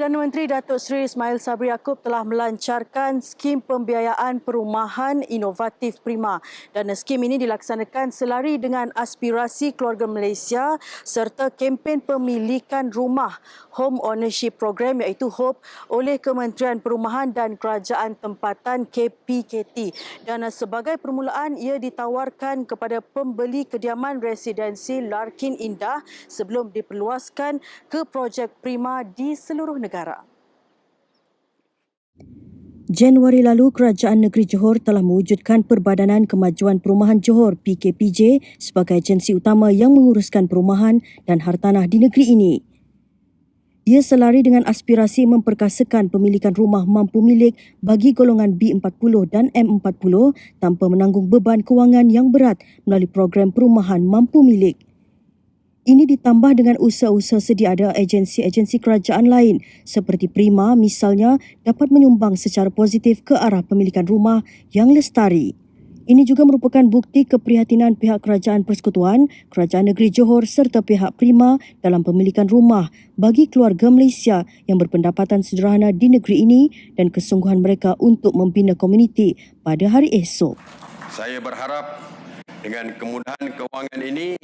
Perdana Menteri Datuk Seri Ismail Sabri Yaakob telah melancarkan skim pembiayaan perumahan inovatif Prima dan skim ini dilaksanakan selari dengan aspirasi keluarga Malaysia serta kempen pemilikan rumah Home Ownership Program iaitu HOPE oleh Kementerian Perumahan dan Kerajaan Tempatan KPKT. Dan sebagai permulaan ia ditawarkan kepada pembeli kediaman residensi Larkin Indah sebelum diperluaskan ke projek Prima di seluruh negara. Januari lalu, Kerajaan Negeri Johor telah mewujudkan Perbadanan Kemajuan Perumahan Johor PKPJ sebagai agensi utama yang menguruskan perumahan dan hartanah di negeri ini. Ia selari dengan aspirasi memperkasakan pemilikan rumah mampu milik bagi golongan B40 dan M40 tanpa menanggung beban kewangan yang berat melalui program perumahan mampu milik. Ini ditambah dengan usaha-usaha sedia ada agensi-agensi kerajaan lain seperti Prima misalnya dapat menyumbang secara positif ke arah pemilikan rumah yang lestari. Ini juga merupakan bukti keprihatinan pihak Kerajaan Persekutuan, Kerajaan Negeri Johor serta pihak Prima dalam pemilikan rumah bagi keluarga Malaysia yang berpendapatan sederhana di negeri ini dan kesungguhan mereka untuk membina komuniti pada hari esok. Saya berharap dengan kemudahan kewangan ini,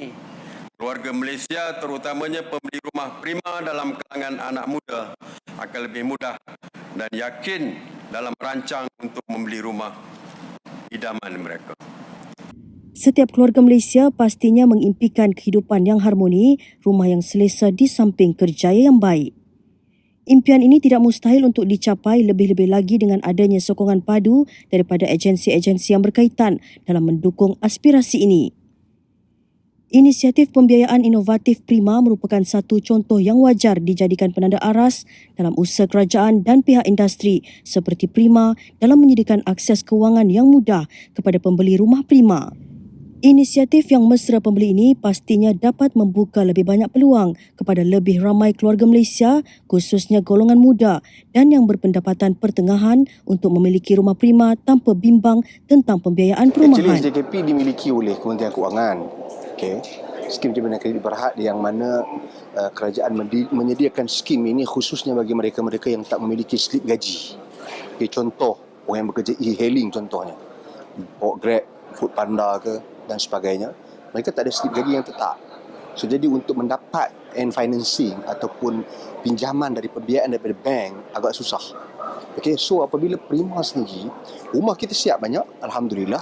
keluarga Malaysia terutamanya pembeli rumah Prima dalam kalangan anak muda akan lebih mudah dan yakin dalam merancang untuk membeli rumah idaman mereka. Setiap keluarga Malaysia pastinya mengimpikan kehidupan yang harmoni, rumah yang selesa di samping kerjaya yang baik. Impian ini tidak mustahil untuk dicapai lebih-lebih lagi dengan adanya sokongan padu daripada agensi-agensi yang berkaitan dalam mendukung aspirasi ini. Inisiatif pembiayaan inovatif Prima merupakan satu contoh yang wajar dijadikan penanda aras dalam usaha kerajaan dan pihak industri seperti Prima dalam menyediakan akses kewangan yang mudah kepada pembeli rumah Prima. Inisiatif yang mesra pembeli ini pastinya dapat membuka lebih banyak peluang kepada lebih ramai keluarga Malaysia, khususnya golongan muda dan yang berpendapatan pertengahan untuk memiliki rumah Prima tanpa bimbang tentang pembiayaan perumahan. Actually, SJKP dimiliki oleh Kementerian Kewangan. Skim jaminan kredit berhad yang mana kerajaan menyediakan skim ini khususnya bagi mereka-mereka yang tak memiliki slip gaji. Contoh, orang yang bekerja e-hailing contohnya, bawa Grab, Foodpanda ke dan sebagainya, mereka tak ada slip gaji yang tetap. So, jadi untuk mendapat financing ataupun pinjaman dari pembiayaan daripada bank agak susah. So apabila Prima sendiri, rumah kita siap banyak, Alhamdulillah,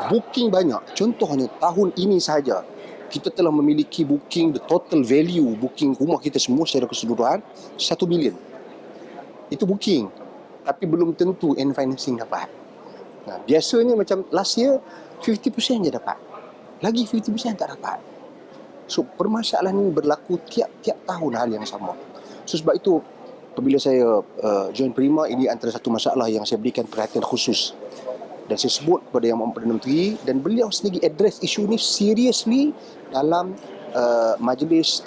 booking banyak. Contohnya tahun ini sahaja, kita telah memiliki booking, the total value booking rumah kita semua secara keseluruhan 1 bilion. Itu booking. Tapi belum tentu financing dapat. Biasanya macam last year, 50% je dapat. Lagi 50% tak dapat. So permasalahan ini berlaku tiap-tiap tahun hal yang sama. So sebab itu, apabila saya join Prima, ini antara satu masalah yang saya berikan perhatian khusus. Dan saya sebut kepada Yang Amat Perdana Menteri dan beliau sendiri address isu ini seriously dalam majlis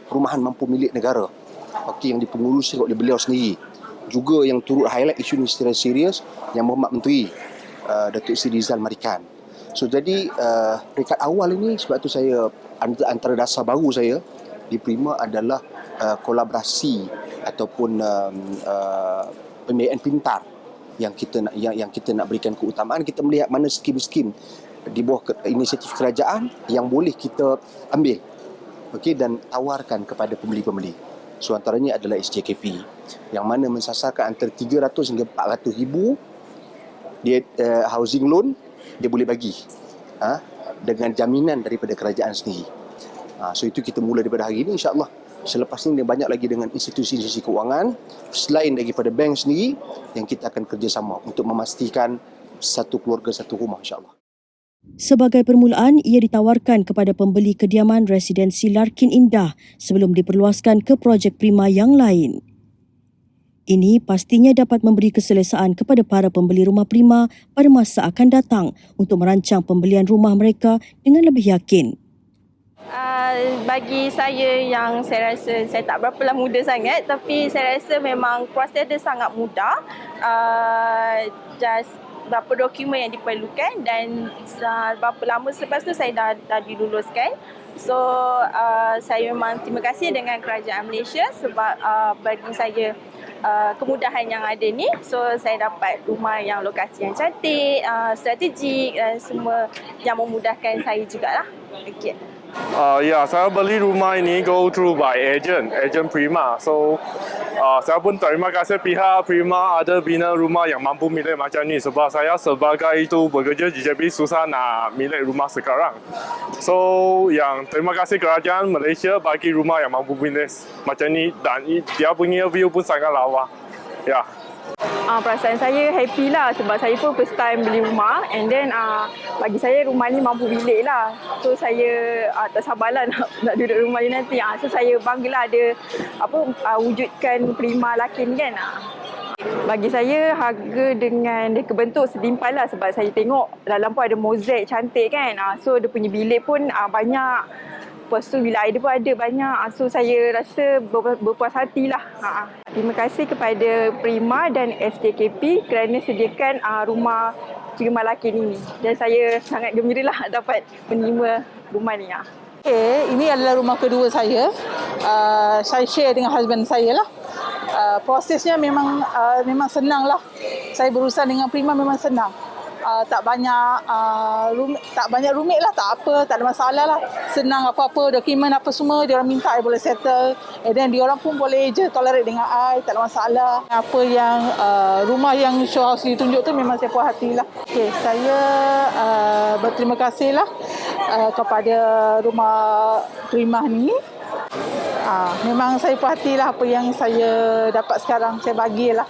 perumahan mampu milik negara yang dipengurusi oleh beliau sendiri. Juga yang turut highlight isu ini secara serius Yang Berhormat Menteri Datuk Seri Rizal Marikan. So jadi peringkat awal ini, sebab tu saya antara dasar baru saya di Prima adalah kolaborasi ataupun pembiayaan pintar yang kita nak berikan keutamaan. Kita melihat mana skim-skim di bawah inisiatif kerajaan yang boleh kita ambil dan tawarkan kepada pembeli-pembeli. So antaranya adalah SJKP yang mana mensasarkan antara 300 hingga 400 ribu dia housing loan dia boleh bagi dengan jaminan daripada kerajaan sendiri. So itu kita mula daripada hari ini, insya-Allah. Selepas ini banyak lagi dengan institusi-institusi kewangan selain daripada bank sendiri yang kita akan kerjasama untuk memastikan satu keluarga satu rumah, insya-Allah. Sebagai permulaan, ia ditawarkan kepada pembeli kediaman residensi Larkin Indah sebelum diperluaskan ke projek Prima yang lain. Ini pastinya dapat memberi keselesaan kepada para pembeli rumah Prima pada masa akan datang untuk merancang pembelian rumah mereka dengan lebih yakin. Bagi saya yang saya rasa saya tak berapalah muda sangat, tapi saya rasa memang proses dia sangat mudah. Just berapa dokumen yang diperlukan dan berapa lama selepas tu saya dah diluluskan. So saya memang terima kasih dengan kerajaan Malaysia sebab bagi saya kemudahan yang ada ni. So saya dapat rumah yang lokasi yang cantik, strategik, semua yang memudahkan saya jugalah. Okay. Ya, saya beli rumah ini go through by agent Prima. So, saya pun terima kasih pihak Prima ada bina rumah yang mampu milik macam ni. Sebab saya sebagai itu bekerja di JB susah nak milik rumah sekarang. So, yang terima kasih kerajaan Malaysia bagi rumah yang mampu milik macam ni dan dia punya view pun sangat lawa. Ya. Perasaan saya happy lah sebab saya pun first time beli rumah and then bagi saya rumah ni mampu bilik lah. So saya tak sabarlah nak duduk rumah ni nanti. So saya banggalah ada wujudkan Prima Lakin kan. Bagi saya harga dengan dia kebentuk setimpal lah sebab saya tengok dalam pun ada mozaik cantik kan. So dia punya bilik pun banyak. Lepas tu bila air dia pun ada banyak. So saya rasa berpuas hatilah. Terima kasih kepada Prima dan SKKP kerana sediakan rumah Prima Lakin ini. Dan saya sangat gembiralah dapat menerima rumah ni. Okay, ini adalah rumah kedua saya. Saya share dengan husband saya lah. Prosesnya memang senang lah. Saya berurusan dengan Prima memang senang. Tak banyak rumit lah, tak apa, tak ada masalah lah. Senang apa-apa, dokumen apa semua dia orang minta, I boleh settle. And then dia orang pun boleh je tolerate dengan I, tak ada masalah. Apa yang rumah yang show house ditunjuk tu memang saya puas hati lah. Okay, saya berterima kasih lah kepada rumah Prima ni. Memang saya puas hati lah apa yang saya dapat sekarang, saya bagilah.